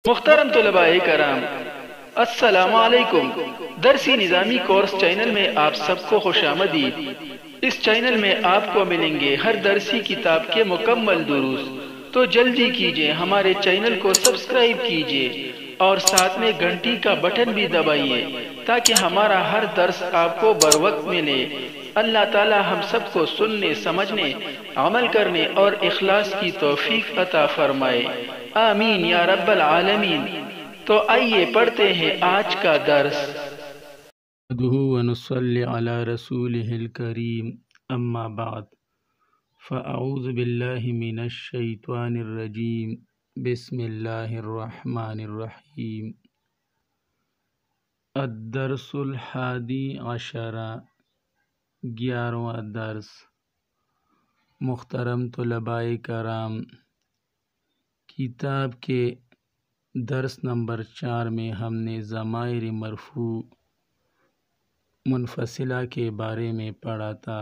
محترم طلباء کرام، السلام علیکم۔ درسی نظامی کورس چینل میں آپ سب کو خوش آمدید۔ اس چینل میں آپ کو ملیں گے ہر درسی کتاب کے مکمل دروس، تو جلدی کیجئے ہمارے چینل کو سبسکرائب کیجئے اور ساتھ میں گھنٹی کا بٹن بھی دبائیے تاکہ ہمارا ہر درس آپ کو بروقت ملے۔ اللہ تعالی ہم سب کو سننے، سمجھنے، عمل کرنے اور اخلاص کی توفیق عطا فرمائے، آمین یا رب العالمین۔ تو آئیے پڑھتے ہیں آج کا درس۔ نحمده ونصلي على رسوله الكريم، اما بعد فاعوذ باللہ من الشیطان الرجیم، بسم اللہ الرحمن الرحیم۔ الدرس الحادی عشر، 11واں درس۔ محترم طلباء کرام، کتاب کے درس نمبر 4 میں ہم نے ضمائر مرفوع منفصلہ کے بارے میں پڑھا تھا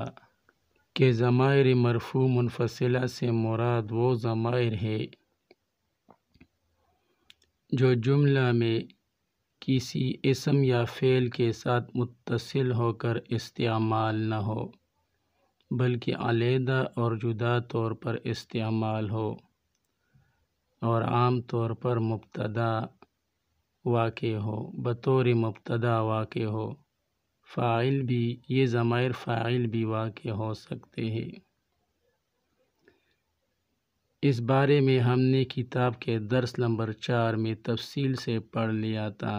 کہ ضمائر مرفوع منفصلہ سے مراد وہ ضمائر ہے جو جملہ میں کسی اسم یا فعل کے ساتھ متصل ہو کر استعمال نہ ہو بلکہ علیحدہ اور جدا طور پر استعمال ہو، اور عام طور پر مبتدا واقع ہو، بطور مبتدا واقع ہو۔ فاعل بھی، یہ ضمائر فاعل بھی واقع ہو سکتے ہیں۔ اس بارے میں ہم نے کتاب کے درس نمبر 4 میں تفصیل سے پڑھ لیا تھا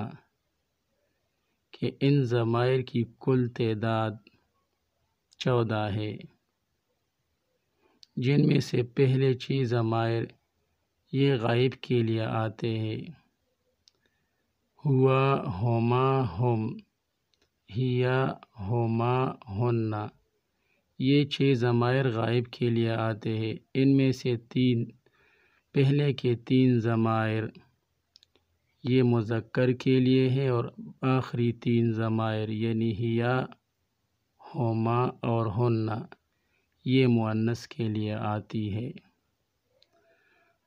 کہ ان ضمائر کی کل تعداد 14 ہے، جن میں سے پہلے 6 ضمائر یہ غائب کے لیے آتے ہیں: ہوا، ہما، ہم، ہیا، ہما، ہن۔ یہ 6 ضمائر غائب کے لیے آتے ہیں۔ ان میں سے پہلے کے 3 ضمائر یہ مذکر کے لیے ہیں، اور آخری 3 ضمائر یعنی ہیا، ہما اور ہن یہ مؤنث کے لیے آتی ہے۔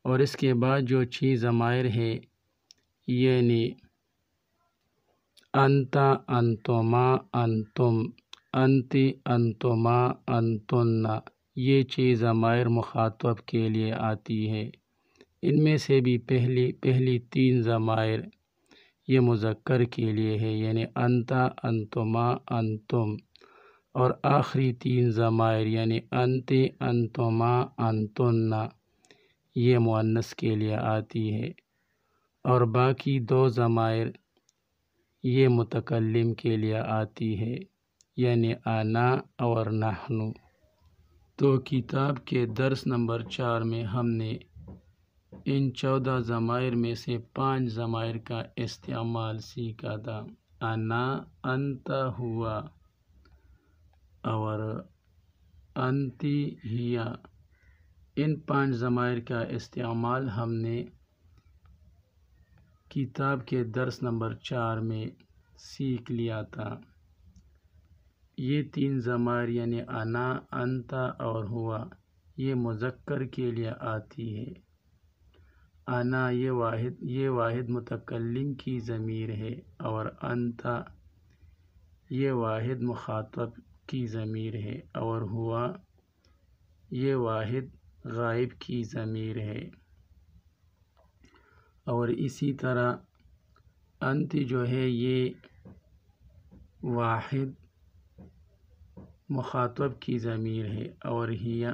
اور اس کے بعد جو 6 ضمائر ہیں یعنی انت، انتما، انتم، انتی، انتما، انتن، یہ 6 ضمائر مخاطب کے لیے آتی ہے۔ ان میں سے بھی پہلی 3 ضمائر یہ مذکر کے لیے ہے، یعنی انت، انتما، انتم، اور آخری 3 ضمائر یعنی انتی، انتما، انتن یہ مؤنث کے لیے آتی ہے، اور باقی 2 ضمائر یہ متکلم کے لیے آتی ہے، یعنی انا اور نحن۔ تو کتاب کے درس نمبر 4 میں ہم نے ان 14 ضمائر میں سے 5 ضمائر کا استعمال سیکھا تھا: انا، انت، ہوا اور انتی، ہیا۔ ان 5 ضمائر کا استعمال ہم نے کتاب کے درس نمبر 4 میں سیکھ لیا تھا۔ یہ 3 ضمائر یعنی انا، انت اور ہوا یہ مذکر کے لیے آتی ہے۔ انا یہ واحد متکلم کی ضمیر ہے، اور انت یہ واحد مخاطب کی ضمیر ہے، اور ہوا یہ واحد غائب کی ضمیر ہے۔ اور اسی طرح انت جو ہے یہ واحد مخاطب کی ضمیر ہے، اور ہیا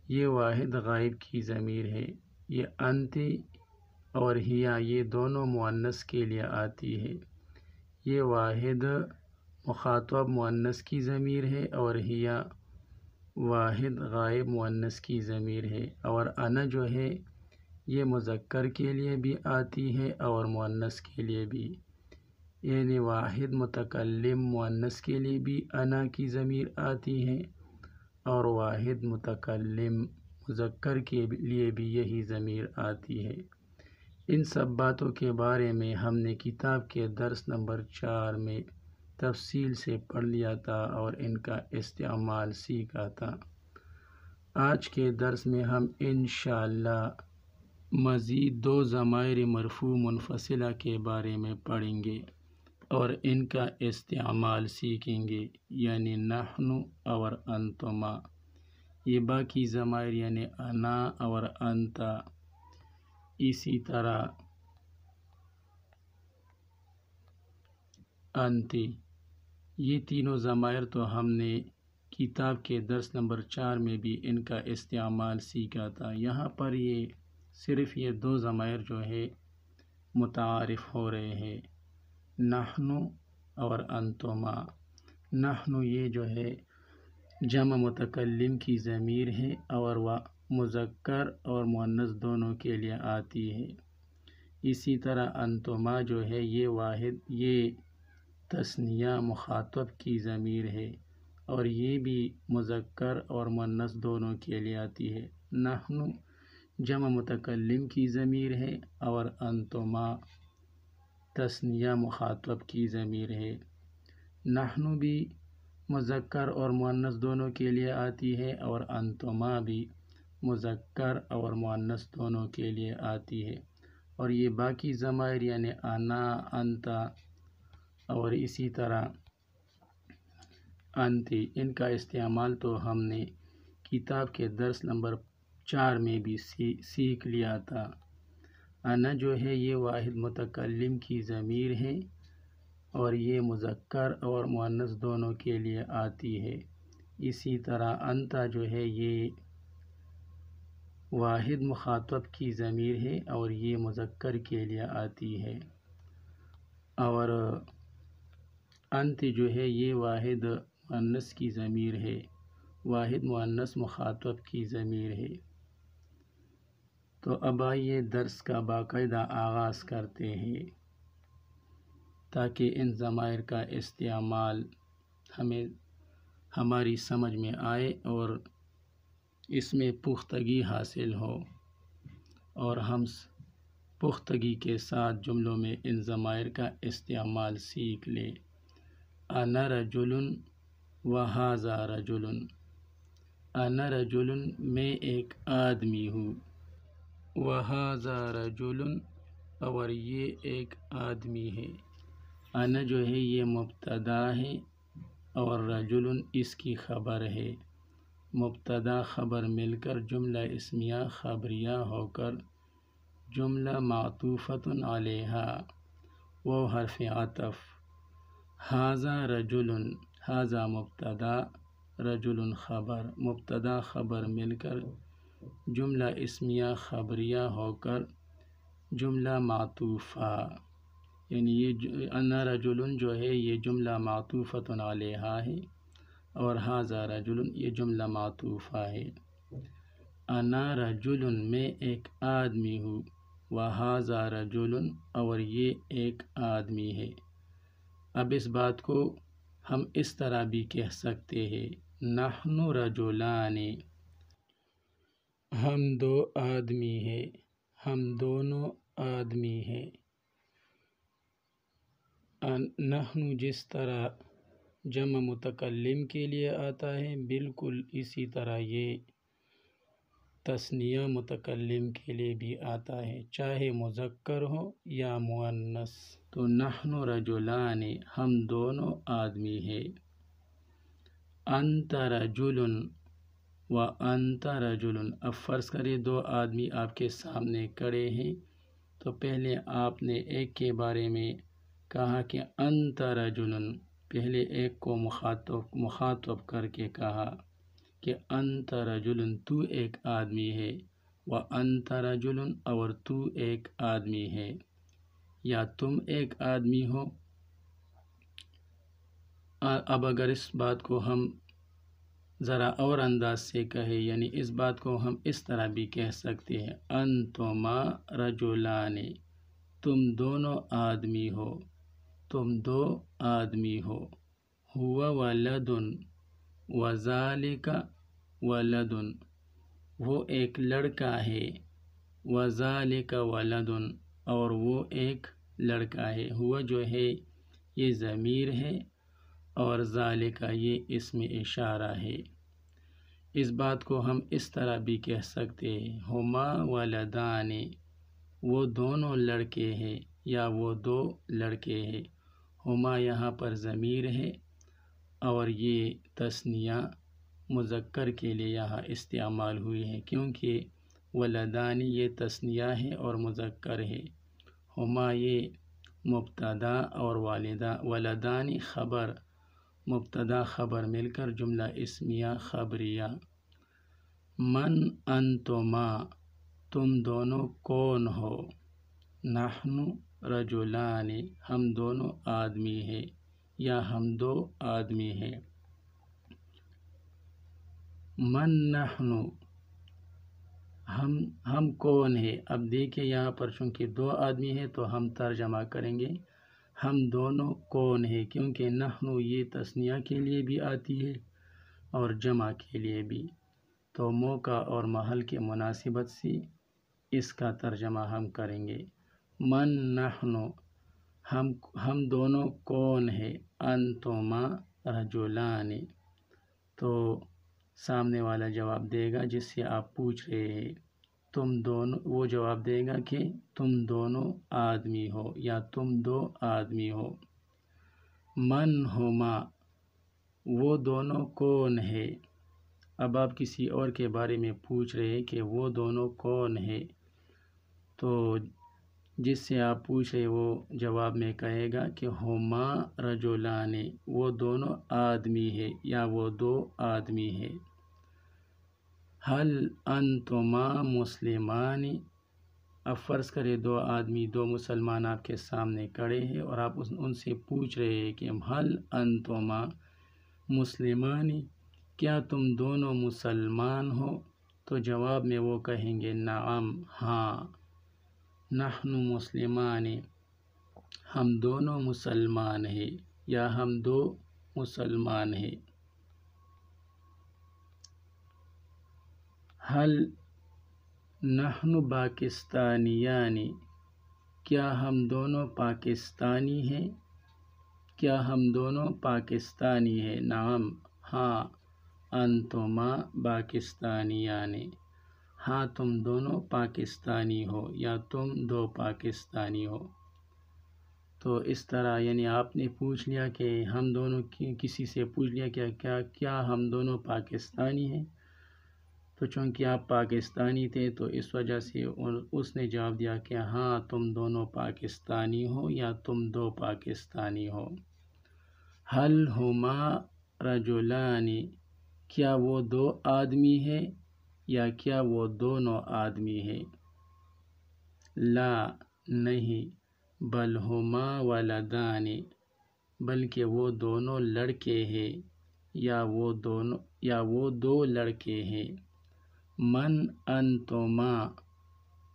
یہ واحد غائب کی ضمیر ہے۔ یہ انت اور ہیا یہ دونوں مؤنث کے لیے آتی ہے۔ یہ واحد مخاطب مؤنث کی ضمیر ہے، اور ہیا واحد غائب مؤنث کی ضمیر ہے۔ اور انا جو ہے یہ مذکر کے لیے بھی آتی ہے اور مؤنث کے لیے بھی، یعنی واحد متکلم مؤنث کے لیے بھی انا کی ضمیر آتی ہے، اور واحد متکلم مذکر کے لیے بھی یہی ضمیر آتی ہے۔ ان سب باتوں کے بارے میں ہم نے کتاب کے درس نمبر 4 میں تفصیل سے پڑھ لیا تھا اور ان کا استعمال سیکھا تھا۔ آج کے درس میں ہم انشاءاللہ مزید دو ضمائر مرفوع منفصلہ کے بارے میں پڑھیں گے اور ان کا استعمال سیکھیں گے، یعنی نحن اور انتما۔ یہ باقی ضمائر یعنی انا اور انتا، اسی طرح انتی، یہ تینوں ضمائر تو ہم نے کتاب کے درس نمبر 4 میں بھی ان کا استعمال سیکھا تھا۔ یہاں پر یہ صرف یہ دو ضمائر جو ہے متعارف ہو رہے ہیں، نحن اور انتما۔ نحن یہ جو ہے جمع متکلم کی ضمیر ہے اور وہ مذکر اور مؤنث دونوں کے لیے آتی ہے۔ اسی طرح انتما جو ہے یہ تثنیہ مخاطب کی ضمیر ہے اور یہ بھی مذکر اور مؤنث دونوں کے لیے آتی ہے۔ نحن جمع متکلم کی ضمیر ہے اور انتما تثنیہ مخاطب کی ضمیر ہے۔ نحن بھی مذکر اور مؤنث دونوں کے لیے آتی ہے اور انتما بھی مذکر اور مؤنث دونوں کے لیے آتی ہے، اور یہ باقی ضمائر یعنی انا، انتا اور اسی طرح انتی، ان کا استعمال تو ہم نے کتاب کے درس نمبر 4 میں بھی سیکھ لیا تھا۔ انا جو ہے یہ واحد متکلم کی ضمیر ہے اور یہ مذکر اور مؤنث دونوں کے لیے آتی ہے۔ اسی طرح انتا جو ہے یہ واحد مخاطب کی ضمیر ہے اور یہ مذکر کے لیے آتی ہے، اور انت جو ہے یہ واحد مؤنث کی ضمیر ہے، واحد مؤنث مخاطب کی ضمیر ہے۔ تو اب آئیے درس کا باقاعدہ آغاز کرتے ہیں تاکہ ان ضمائر کا استعمال ہماری سمجھ میں آئے اور اس میں پختگی حاصل ہو اور ہم پختگی کے ساتھ جملوں میں ان ضمائر کا استعمال سیکھ لیں۔ انا رجل وہذا رجل، انا رجل میں ایک آدمی ہوں، وہذا رجل اور یہ ایک آدمی ہے۔ انا جو ہے یہ مبتدا ہے اور رجل اس کی خبر ہے۔ مبتدا خبر مل کر جملہ اسمیہ خبریہ ہو کر جملہ معطوفۃ علیہا وہ حرف عطف۔ ھذا رجل، ھذا مبتدا، رجل خبر، مبتدا خبر مل کر جملہ اسمیہ خبریہ ہو کر جملہ معطوفہ، یعنی یہ انا رجل جو ہے یہ جملہ معطوفۃ علیہا ہے اور ھذا رجل یہ جملہ معطوفہ ہے۔ انا رجل میں ایک آدمی ہوں، وھذا رجل اور یہ ایک آدمی ہے۔ اب اس بات کو ہم اس طرح بھی کہہ سکتے ہیں، نحن رجلان، ہم دو آدمی ہیں، ہم دونوں آدمی ہیں۔ نحن جس طرح جمع متکلم کے لیے آتا ہے بالکل اسی طرح یہ تثنیہ متکلم کے لیے بھی آتا ہے، چاہے مذکر ہو یا مؤنث۔ تو نحن رجلان ہم دونوں آدمی ہیں۔ انت رجل و انت رجل، اب فرض کریں دو آدمی آپ کے سامنے کھڑے ہیں تو پہلے آپ نے ایک کے بارے میں کہا کہ انت رجل، پہلے ایک کو مخاطب کر کے کہا کہ انت رجل تو ایک آدمی ہے، و انت رجل اور تو ایک آدمی ہے، یا تم ایک آدمی ہو۔ اب اگر اس بات کو ہم ذرا اور انداز سے کہیں، یعنی اس بات کو ہم اس طرح بھی کہہ سکتے ہیں، انتما رجلان، تم دونوں آدمی ہو، تم دو آدمی ہو۔ ہوا ولد وذالک ولد، وہ ایک لڑکا ہے، وذالک ولد اور وہ ایک لڑکا ہے۔ ہوا جو ہے یہ ضمیر ہے اور ذالک یہ اسم اشارہ ہے۔ اس بات کو ہم اس طرح بھی کہہ سکتے ہیں ہما ولدان، وہ دونوں لڑکے ہیں یا وہ دو لڑکے ہیں۔ ہما یہاں پر ضمیر ہے اور یہ تثنیہ مذکر کے لیے یہاں استعمال ہوئی ہے، کیونکہ ولدان یہ تثنیہ ہے اور مذکر ہے۔ ہما یہ مبتدا اور ولدان خبر، مبتدا خبر مل کر جملہ اسمیہ خبریہ۔ من انتما، تم دونوں کون ہو؟ نحن رجلان، ہم دونوں آدمی ہیں یا ہم دو آدمی ہیں۔ من نحن، ہم کون ہے؟ اب دیکھیں یہاں پر چونکہ دو آدمی ہیں تو ہم ترجمہ کریں گے ہم دونوں کون ہیں، کیونکہ نحن یہ تثنیہ کے لیے بھی آتی ہے اور جمع کے لیے بھی، تو موقع اور محل کے مناسبت سے اس کا ترجمہ ہم کریں گے۔ من نحن، ہم دونوں کون ہیں؟ انتما رجلان، تو سامنے والا جواب دے گا جس سے آپ پوچھ رہے ہیں، تم دونوں، وہ جواب دے گا کہ تم دونوں آدمی ہو یا تم دو آدمی ہو۔ من ہما، وہ دونوں کون ہے؟ اب آپ کسی اور کے بارے میں پوچھ رہے ہیں کہ وہ دونوں کون ہے، تو جس سے آپ پوچھ رہے وہ جواب میں کہے گا کہ ہما رجلان، وہ دونوں آدمی ہے یا وہ دو آدمی ہے۔ حل انتما مسلمان، اب فرض کرے دو آدمی، دو مسلمان آپ کے سامنے کھڑے ہیں اور آپ ان سے پوچھ رہے ہیں کہ حل انتما مسلمان، کیا تم دونوں مسلمان ہو؟ تو جواب میں وہ کہیں گے نعم، ہاں، نحن مسلمان، ہم دونوں مسلمان ہیں یا ہم دو مسلمان ہیں۔ حل نحن پاکستانیان، کیا ہم دونوں پاکستانی ہیں؟ کیا ہم دونوں پاکستانی ہیں؟ نعم، ہاں، انتما پاکستانیان، ہاں تم دونوں پاکستانی ہو یا تم دو پاکستانی ہو۔ تو اس طرح یعنی آپ نے پوچھ لیا کہ ہم دونوں کسی سے پوچھ لیا کہ کیا ہم دونوں پاکستانی ہیں، تو چونکہ آپ پاکستانی تھے تو اس وجہ سے اس نے جواب دیا کہ ہاں تم دونوں پاکستانی ہو یا تم دو پاکستانی ہو۔ حل ہما رجلان، کیا وہ دو آدمی ہے یا کیا وہ دونوں آدمی ہے؟ لا، نہیں، بل ہما ولدان، بلکہ وہ دونوں لڑکے ہیں یا وہ دو لڑکے ہیں۔ من انتما،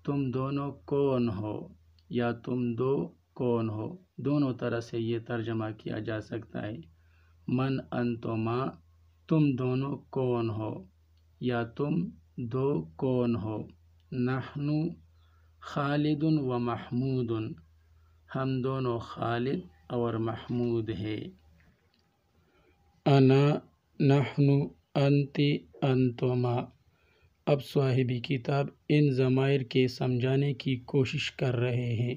تم دونوں کون ہو یا تم دو کون ہو، دونوں طرح سے یہ ترجمہ کیا جا سکتا ہے۔ من انتما، تم دونوں کون ہو یا تم دو کون ہو۔ نحن خالد و محمود، ہم دونوں خالد اور محمود ہے۔ انا، نحن، انت، انتما، اب صاحبی کتاب ان ضمائر کے سمجھانے کی کوشش کر رہے ہیں۔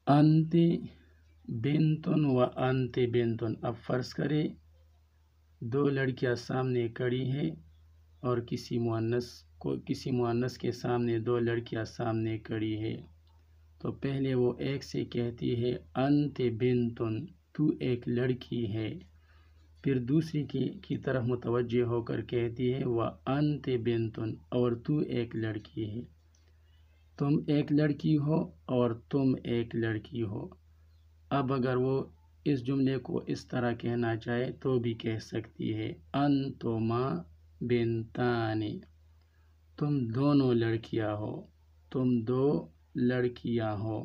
انت بنتن و انت بنتن، اب فرض کرے دو لڑکیاں سامنے کھڑی ہیں اور کسی مؤنث کے سامنے دو لڑکیاں سامنے کھڑی ہے، تو پہلے وہ ایک سے کہتی ہے انت بنتن، تو ایک لڑکی ہے، پھر دوسری کی طرف متوجہ ہو کر کہتی ہے وانت بنتن، اور تو ایک لڑکی ہے، تم ایک لڑکی ہو اور تم ایک لڑکی ہو۔ اب اگر وہ اس جملے کو اس طرح کہنا چاہے تو بھی کہہ سکتی ہے انتما بنتان، تم دونوں لڑکیاں ہو، تم دو لڑکیاں ہو۔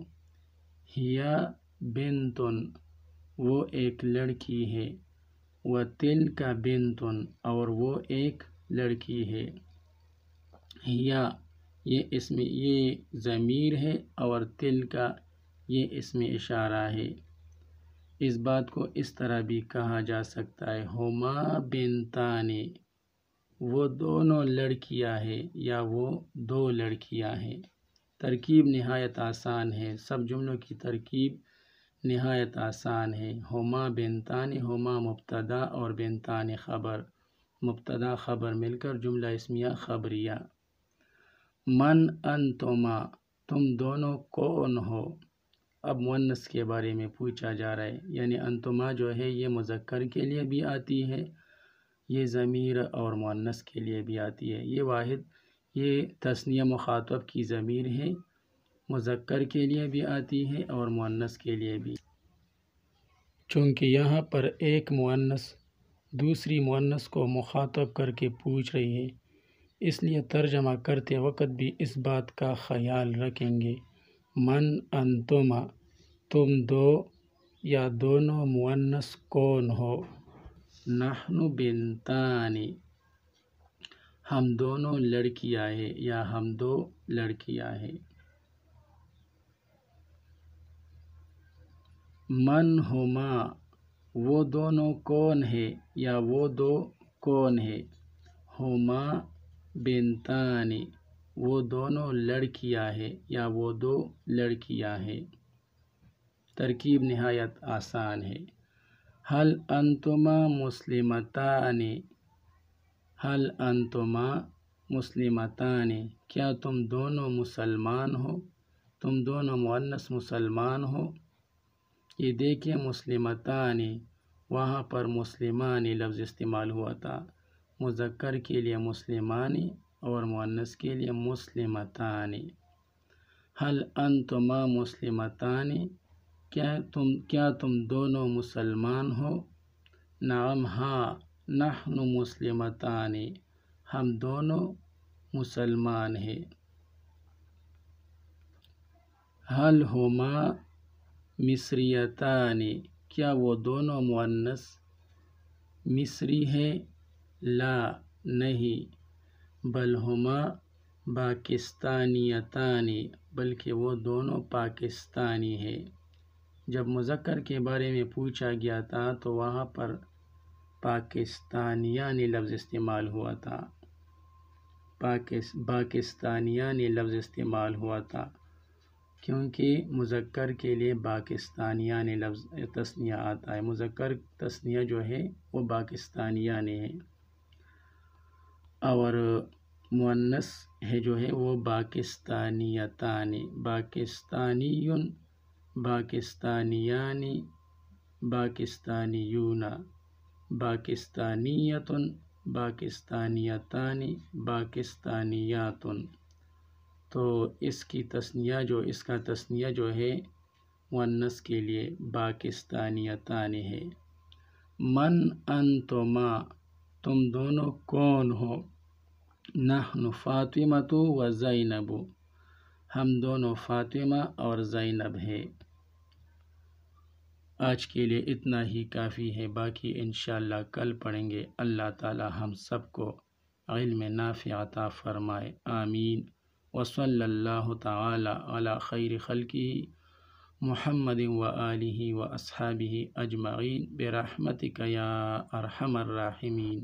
ہیا بنتن، وہ ایک لڑکی ہے، وتلک بنتن، اور وہ ایک لڑکی ہے۔ ہیا یہ ضمیر ہے اور تلک یہ اسم اشارہ ہے۔ اس بات کو اس طرح بھی کہا جا سکتا ہے ہما بنتان، وہ دونوں لڑکیاں ہیں یا وہ دو لڑکیاں ہیں۔ ترکیب نہایت آسان ہے، سب جملوں کی ترکیب نہایت آسان ہے۔ ہما بنتان، ہما مبتدا اور بنتان خبر، مبتدا خبر مل کر جملہ اسمیہ خبریہ۔ من انتما، تم دونوں کون ہو؟ اب مؤنث کے بارے میں پوچھا جا رہا ہے، یعنی انتما جو ہے یہ مذکر کے لیے بھی آتی ہے، یہ ضمیر اور مؤنث کے لیے بھی آتی ہے۔ یہ تثنیہ مخاطب کی ضمیر ہے، مذکر کے لیے بھی آتی ہے اور مؤنث کے لیے بھی۔ چونکہ یہاں پر ایک مؤنث دوسری مؤنث کو مخاطب کر کے پوچھ رہی ہے، اس لیے ترجمہ کرتے وقت بھی اس بات کا خیال رکھیں گے۔ من انتما، تم دو یا دونوں مؤنث کون ہو؟ نحن بنتان، ہم دونوں لڑکیاں ہیں یا ہم دو لڑکیاں ہیں۔ من ہما، وہ دونوں کون ہے یا وہ دو کون ہے؟ ہما بنتان، وہ دونوں لڑکیاں ہیں یا وہ دو لڑکیاں ہیں۔ ترکیب نہایت آسان ہے۔ حل انتما مسلمتان، حل انتما مسلمتان، کیا تم دونوں مسلمان ہو؟ تم دونوں مؤنث مسلمان ہو؟ یہ دیکھیں مسلمتان، وہاں پر مسلمان لفظ استعمال ہوا تھا، مذکر کے لیے مسلمان اور مؤنث کے لیے مسلمتان۔ حل انتما مسلمتان، کیا تم دونوں مسلمان ہو؟ نعم، ہاں، نحن مسلمتان، ہم دونوں مسلمان ہیں۔ حل ہما مصریتان، کیا وہ دونوں مؤنث مصری ہے؟ لا، نہیں، بل ہما پاکستانیتان، بلکہ وہ دونوں پاکستانی ہے۔ جب مذکر کے بارے میں پوچھا گیا تھا تو وہاں پر پاکستانیان لفظ استعمال ہوا تھا، پاکستانیان لفظ استعمال ہوا تھا، کیونکہ مذکر کے لیے پاکستانیان لفظ تثنیہ آتا ہے، مذکر تثنیہ جو ہے وہ پاکستانیان ہے، اور مؤنث ہے جو ہے وہ پاکستانیتان، پاکستانیون، پاکستانیان، پاکستانیون، پاکستانیتن، پاکستانیتان، پاکستانیات۔ تو اس کا تثنیہ جو ہے مؤنث کے لیے پاکستانیتان ہے۔ من انتما، تم دونوں کون ہو؟ نحن فاطمۃ و زینب، ہم دونوں فاطمہ اور زینب ہے۔ آج کے لیے اتنا ہی کافی ہے، باقی انشاءاللہ کل پڑھیں گے۔ اللہ تعالی ہم سب کو علم نافع عطا فرمائے، آمین۔ وصلی اللہ تعالی علی خیر خلقہ محمد و آلہ و اصحابہ اجمعین برحمتک یا ارحم الراحمین۔